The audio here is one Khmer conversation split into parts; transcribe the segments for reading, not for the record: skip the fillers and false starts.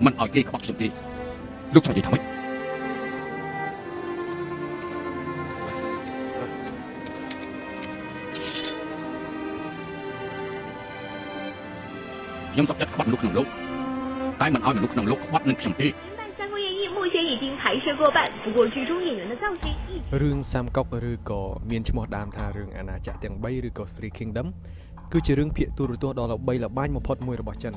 មិនឲ្យគេក្បត់ខ្ញុំទេលោកចង់និយាយថាម៉េចខ្ញុំសុខចិត្តក្បត់មនុស្សក្នុងលោកតែមិនឲ្យមនុស្សក្នុងលោកក្បត់នឹងខ្ញុំទេ《三国演义》目前已经拍摄过半，不过剧中演员的造型一直。រឿងសាមកុកឬក៏មានឈ្មោះដើមថារឿងអាណាចក្រទាំង3ឬក៏ Three Kingdom គឺជារឿងភាគទូរទស្សន៍ដ៏ល្បីល្បាញបំផុតមួយរបស់ចិន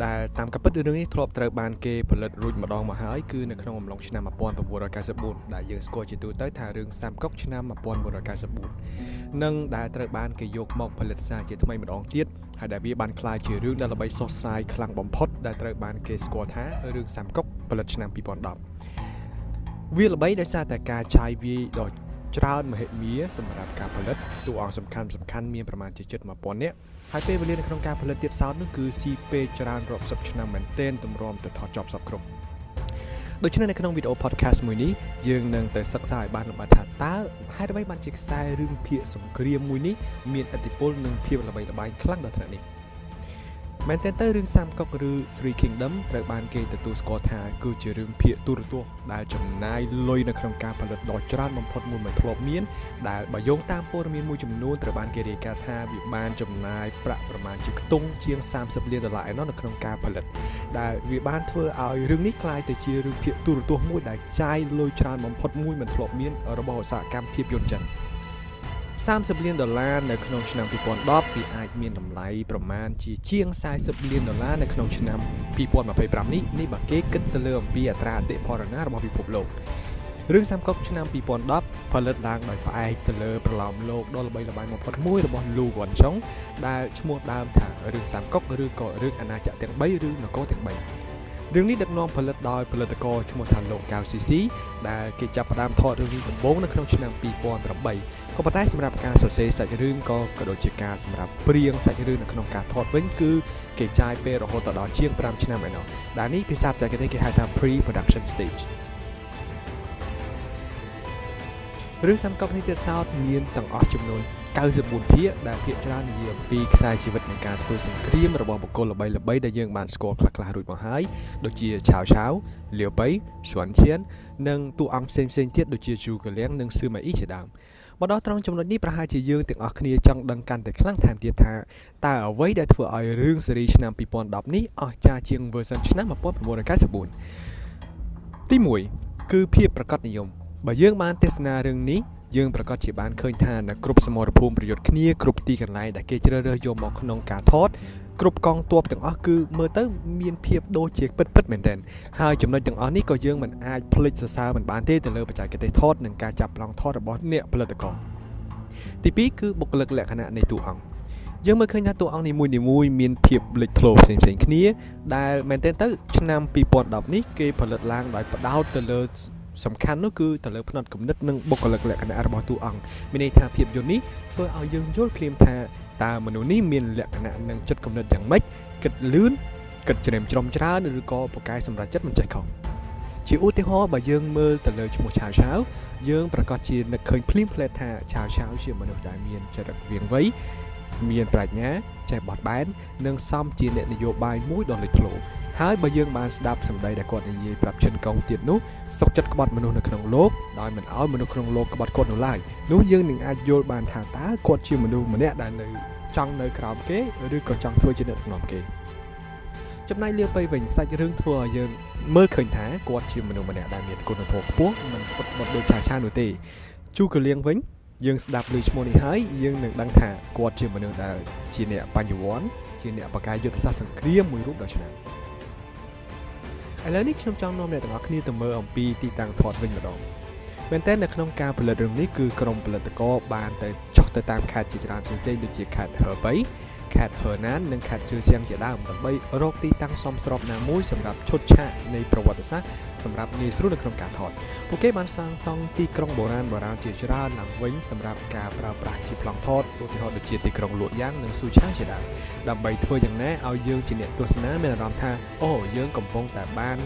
ដែលតាមការពិតរឿងនេះធ្លាប់ត្រូវបានគេផលិតរួចម្ដងមកហើយគឺនៅក្នុងអំឡុងឆ្នាំ1994ដែលយើងស្គាល់ជាទូទៅថារឿងសាមកុកឆ្នាំ1994និងដែលត្រូវបានគេយកមកផលិតសារជាថ្មីម្ដងទៀតហើយដែលវាបានក្លាយជារឿងដែលល្បីសុសសាយខ្លាំងបំផុតដែលត្រូវបានគេស្គាល់ថារឿងសាមកុកផលិតឆ្នាំ2010វាល្បីដោយសារតែការឆាយវាយដ៏ច្រើនមហិមាសម្រាប់ការផលិតតួអង្គសំខាន់មានប្រមាណជាជិត 1000 នាក់ហើយពេលវេលានៅក្នុងការផលិតទៀតសោតនោះគឺស៊ីពេកច្រើនរាប់សិបឆ្នាំមែនទែនទម្រាំទៅថតចប់សពគ្រប់ដូច្នេះនៅក្នុងវីដេអូ podcast មួយនេះយើងនឹងទៅសិក្សាឲ្យបានលម្អិតថាតើហេតុអ្វីបានជាខ្សែរឿងភាគសង្គ្រាមមួយនេះមានឥទ្ធិពលនិងភាពល្បីល្បាញខ្លាំងដល់ថ្នាក់នេះមែនទែនទៅរឿងសាមកុកឬ Three Kingdom ត្រូវបានគេទទួលស្គាល់ថាគឺជារឿងភាគទូរទស្សន៍ដែលចំណាយលុយនៅក្នុងការផលិតដ៏ច្រើនបំផុតមួយមិនធ្លាប់មានដែលបើយោងតាមព័ត៌មានមួយចំនួនត្រូវបានគេរាយការណ៍ថាវាបានចំណាយប្រាក់ប្រមាណជាខ្ទង់ជាង$30 លានឯណោះនៅក្នុងការផលិតដែលវាបានធ្វើឲ្យរឿងនេះក្លាយទៅជារឿងភាគទូរទស្សន៍មួយដែលចាយលុយច្រើនបំផុតមួយមិនធ្លាប់មានរបស់ឧស្សាហកម្មភាពយន្តចិន$30 លាននៅក្នុងឆ្នាំ2010វាអាចមានតម្លៃប្រមាណជាង$40 លាននៅក្នុងឆ្នាំ2025នេះបើគេគិតទៅលើអំពីអត្រាអតិផរណារបស់ពិភពលោករឿងសាមកុកឆ្នាំ2010ផលិតឡើងដោយផ្អែកទៅលើប្រឡោមលោកដ៏ល្បីល្បាញបំផុតមួយរបស់លូវ៉ាន់ចុងដែលឈ្មោះដើមថារឿងសាមកុកឬក៏រឿងអាណាចក្រទាំង3ឬនគរទាំង3រឿងនេះដឹកនាំផលិតដោយផលិតករឈ្មោះថាលោកកៅស៊ីស៊ីដែលគេចាប់ផ្ដើមថតរឿងនេះដំបូងនៅក្នុងឆ្នាំ2008ក៏ប៉ុន្តែសម្រាប់ការសរសេរសាច់រឿងក៏ដូចជាការសម្រាប់ព្រៀងសាច់រឿងនៅក្នុងការថតវិញគឺគេចាយពេលរហូតដល់ជាង5ឆ្នាំឯណោះដែលនេះភាសាបច្ចេកទេសគេហៅថា pre-production stage រឿងសាមកុកនេះទៀតសោតមានទាំងអស់ចំនួន94ភាគដែលភាគច្រើននិយាយអំពីខ្សែជីវិតនៃការធ្វើសង្គ្រាមរបស់បុគ្គលល្បីៗដែលយើងបានស្គាល់ខ្លះៗរួចមកហើយដូចជាឆាវឆាវលាវប៉ៃស៊ុនឈៀននិងតួអង្គផ្សេងៗទៀតដូចជាជូកលៀងនិងស៊ឺម៉ាអ៊ីជាដើមមកដល់ត្រង់ចំណុចនេះប្រហែលជាយើងទាំងអស់គ្នាចង់ដឹងកាន់តែខ្លាំងថែមទៀតថាតើអ្វីដែលធ្វើឲ្យរឿងស៊េរីឆ្នាំ2010នេះអស្ចារ្យជាង version ឆ្នាំ1994ទី1គឺភាពប្រកបនិយមបើយើងបានទស្សនារឿងនេះយើងប្រកាសជាបានឃើញថានៅគ្រប់សមរភូមិប្រយុទ្ធគ្នាគ្រប់ទីកន្លែងដែលគេជ្រើសរើសយកមកក្នុងការថតគ្រប់កងទ័ពទាំងអស់គឺមើលទៅមានភាពដូចជាពិតមែនទែនហើយចំណុចទាំងអស់នេះក៏យើងមិនអាចភ្លេចសរសើរមិនបានទេទៅលើបច្ចេកទេសថតនិងការចាប់ប្លង់ថតរបស់អ្នកផលិតករទី2គឺបុគ្គលិកលក្ខណៈនៃតួអង្គយើងមើលឃើញថាតួអង្គនីមួយៗមានភាពលេចធ្លោផ្សេងៗគ្នាដែលមែនទែនទៅឆ្នាំ2010នេះគេផលិតឡើងដោយផ្ដោតទៅលើសំខាន់នោះគឺទៅលើផ្នត់គំនិតនិងបុគ្គលិកលក្ខណៈរបស់តួអង្គមានន័យថាភាពយន្តនេះធ្វើឲ្យយើងយល់ភ្លាមថាតើមនុស្សនេះមានលក្ខណៈនិងចិត្តគំនិតយ៉ាងម៉េចគិតលឿនគិតច្រេមច្រំច្រើនឬក៏ប្រកែសម្រាប់ចិត្តមិនចេះខុសជាឧទាហរណ៍បើយើងមើលទៅលើឈ្មោះឆាវឆាវយើងប្រកាសជានឹកឃើញភ្លាមៗថាឆាវឆាវជាមនុស្សដែលមានចរិតវាងវៃមានប្រាជ្ញាចេះបត់បែននិងសមជាអ្នកនយោបាយមួយដ៏លេចធ្លោហើយបើយើងបានស្ដាប់សម្ដីដែលគាត់និយាយប្រាប់ឈិនកងទៀតនោះសុខចិត្តក្បត់មនុស្សនៅក្នុងលោកដោយមិនឲ្យមនុស្សក្នុងលោកក្បត់គាត់នោះឡើយនោះយើងនឹងអាចយល់បានថាតើគាត់ជាមនុស្សម្នាក់ដែលចង់នៅក្រោមគេឬក៏ចង់ធ្វើជាអ្នកដឹកនាំគេចំណែកលាវប៉ៃវិញសាច់រឿងធ្វើឲ្យយើងមើលឃើញថាគាត់ជាមនុស្សម្នាក់ដែលមានគុណធម៌ខ្ពស់មិនពុតបត់ដូចឆាឆានោះទេជូកលៀងវិញយើងស្ដាប់ឮឈ្មោះនេះហើយយើងនឹងដឹងថាគាត់ជាមនុស្សដែលជាអ្នកបញ្ញវន្តជាអ្នកបកកាយយុទ្ធសាស្ត្រសង្គ្រាមមួយរូបដ៏ឆ្នើមឥឡូវនេះខ្ញុំចង់នាំអ្នកទាំងអស់គ្នាទៅមើលអំពីទីតាំងថតវិញម្ដងមែនតើនៅក្នុងការផលិតរឿងនេះគឺក្រុមផលិតករបានទៅចុះទៅតាមខេត្តជាច្រើនផ្សេងៗដូចជាខេត្តហឺប៉ៃខេត្តហឺណាននិងខេត្តជឿសៀងជាដើមដើម្បីរកទីតាំងសមស្របណាមួយសម្រាប់ឈុតឆាកនៃប្រវត្តិសាស្ត្រសម្រាប់ងាយស្រួលនៅក្នុងការថតពួកគេបានសាងសង់ទីក្រុងបុរាណជាច្រើនឡើងវិញសម្រាប់ការប្រើប្រាស់ជាប្លង់ថតឧទាហរណ៍ដូចជាទីក្រុងលក់យ៉ាងនិងស៊ូឆាជាដើមដើម្បីធ្វើយ៉ាងណាឲ្យយើងជាអ្នកទស្សនាមានអារម្មណ៍ថាអូយើងកំពុងតែបាន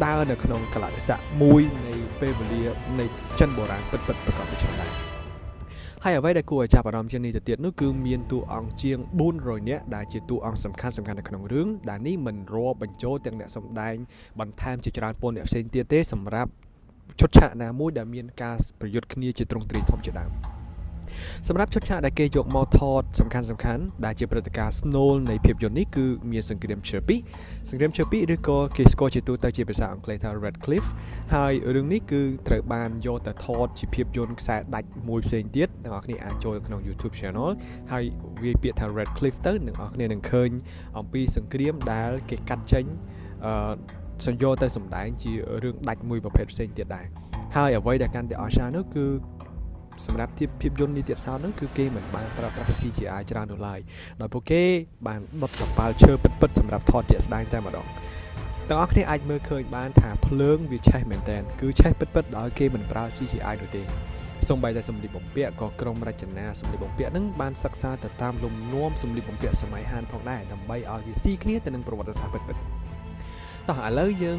ដើរនៅក្នុងកលៈទេសៈមួយនៃពេលវេលានៃចិនបុរាណពិតប្រកបដោយច្រើនដែរ ហើយអ្វីដែលគួរឲ្យចាប់អារម្មណ៍ជាងនេះទៅទៀតនោះគឺមានតួអង្គជាង400នាក់ដែលជាតួអង្គសំខាន់នៅក្នុងរឿងដែលនេះមិនរាប់បញ្ចូលទាំងអ្នកសម្ដែងបន្ថែមជាច្រើនពលអ្នកផ្សេងទៀតទេសម្រាប់ឈុតឆាកណាមួយដែលមានការប្រយុទ្ធគ្នាជាទ្រង់ទ្រាយធំជាដើមសម្រាប់ឈុតឆាកដែលគេយកមកថតសំខាន់ដែលជាព្រឹត្តិការណ៍ស្នូលនៃភាពយន្តនេះគឺមានសង្គ្រាមឈើពីរឬក៏គេស្គាល់ជាទូទៅជាភាសាអង់គ្លេសថា Red Cliff ហើយរឿងនេះគឺត្រូវបានយកទៅថតជាភាពយន្តខ្សែដាច់មួយផ្សេងទៀតអ្នកនរគ្នាអាចចូលក្នុង YouTube Channel ហើយវាពាក្យថា Red Cliff ទៅអ្នកនរគ្នានឹងឃើញអំពីសង្គ្រាមដែលគេកាត់ចេញសញ្ញោទៅសម្ដែងជារឿងដាច់មួយប្រភេទផ្សេងទៀតដែរហើយអ្វីដែលកាន់តែអស្ចារ្យនោះគឺសម្រាប់ភាពយន្តនីតិសោតនោះគឺគេមិនបានប្រើប្រាស់ CGI ច្រើននោះឡើយដោយពួកគេបានដុតកប៉ាល់ឈើពិតសម្រាប់ថតជាក់ស្ដែងតែម្ដងទាំងអស់គ្នាអាចមើលឃើញបានថាភ្លើងវាឆេះមែនតើគឺឆេះពិតដោយគេមិនប្រើ CGI នោះទេសូម្បីតែសម្លៀកបំពាក់ក៏ក្រុមរចនាសម្លៀកបំពាក់នឹងបានសិក្សាទៅតាមលំនាំសម្លៀកបំពាក់សម័យហានផងដែរដើម្បីឲ្យវាស៊ីគ្នាទៅនឹងប្រវត្តិសាស្ត្រពិតតោះឥឡូវយើង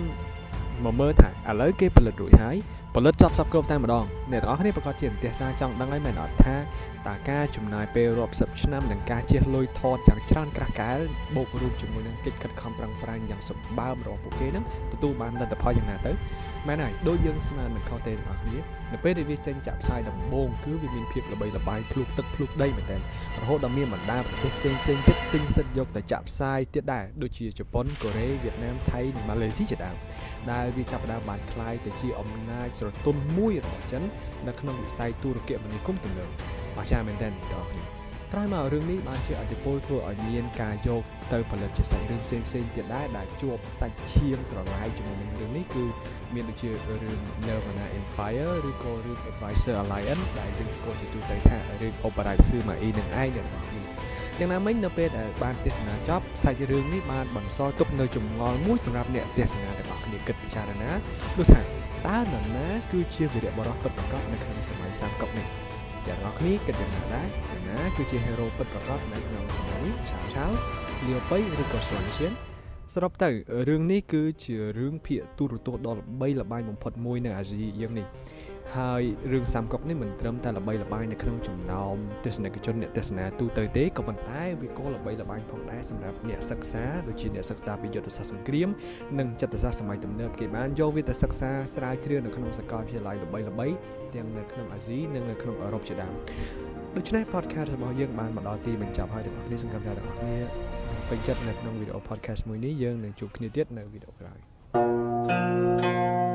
មកមើលថាឥឡូវគេផលិតរួចហើយផលិតចប់សពគ្រប់តែម្ដងអ្នកទាំងអស់គ្នាប្រកាសជាទស្សនាចង់ដឹងហើយមែនអត់ថាតើការចំណាយពេលរាប់សិបឆ្នាំនិងការជះលុយថតយ៉ាងច្រើនក្រាស់កែលបូករួមជាមួយនឹងកិច្ចខិតខំប្រឹងប្រែងយ៉ាងសម្បើមរបស់ពួកគេនឹងទទួលបានលទ្ធផលយ៉ាងណាទៅមែនហើយដូចយើងស្មានមិនខុសទេទាំងអស់គ្នានៅពេលដែលវាចេញចាក់ផ្សាយដំបូងគឺវាមានភាពល្បីល្បាញភ្លុកទឹកភ្លុកដីមែនតើរហូតដល់មានបណ្ដាប្រទេសផ្សេងទៀតទិញសិទ្ធិយកទៅចាក់ផ្សាយទៀតដែរដូចជាជប៉ុនកូរ៉េវៀតណាមថៃនិងម៉ាឡេស៊ីជាដើមដែលវាចាប់ផ្ដើមបានคล้ายទៅជាអំណាចស្រទន់មួយរបស់ចិននៅក្នុងវិស័យទូរគមនាគមន៍ទំនើបអស្ចារ្យមែនទែនបងប្អូនក្រោយមករឿងនេះបានជាអធិពលធ្វើឲ្យមានការយកទៅផលិតជាសាច់រឿងផ្សេងទៀតដែរដែលជួបសាច់ឈាមស្រឡាយជាមួយនឹងរឿងនេះគឺមានដូចជារឿង Nirvana in Fire ឬក៏រឿង Advisor Alliance ដែលយើងស្គាល់ជាទូទៅថារឿង Operation Mai នឹងឯងអ្នកនរគ្នាយ៉ាងណាមិញនៅពេលដែលបានទស្សនាចប់សាច់រឿងនេះបានបន្សល់ទុកនៅចម្ងល់មួយសម្រាប់អ្នកទស្សនាទាំងអស់គ្នាគិតពិចារណានោះថាតើនរណាគឺជាវីរបុរសពិតប្រាកដនៅក្នុងសម័យសាមកុកនេះអ្នកនរគ្នាគិតយ៉ាងណាដែរណាគឺជាហេរ៉ូពិតប្រាកដនៅក្នុងសម័យនេះឆាវលាវប៉ៃឬក៏ស្វាន់ឈៀនសរុបទៅរឿងនេះគឺជារឿងភាគទូរទស្សន៍ដ៏ល្បីល្បាញបំផុតមួយនៅអាស៊ីយើងនេះហើយរឿងសាមកុកនេះមិនត្រឹមតែល្បីល្បាញនៅក្នុងចំណោមទស្សនិកជនអ្នកទស្សនាទូទៅទេក៏ប៉ុន្តែវាក៏ល្បីល្បាញផងដែរសម្រាប់អ្នកសិក្សាដូចជាអ្នកសិក្សាពីយុទ្ធសាស្ត្រសង្គ្រាមនិងចិត្តសាស្ត្រសម័យទំនើបគេបានយកវាទៅសិក្សាស្រាវជ្រាវនៅក្នុងសាកលវិទ្យាល័យល្បីៗទាំងនៅក្នុងអាស៊ីនិងនៅក្នុងអឺរ៉ុបជាដើមដូច្នេះ podcast របស់យើងបានមកដល់ទីបញ្ចប់ហើយទាំងអស់គ្នាសង្ឃឹមថាទាំងអស់គ្នាពេញចិត្តនៅក្នុងវីដេអូ podcast មួយនេះយើងនឹងជួបគ្នាទៀតនៅវីដេអូក្រោយ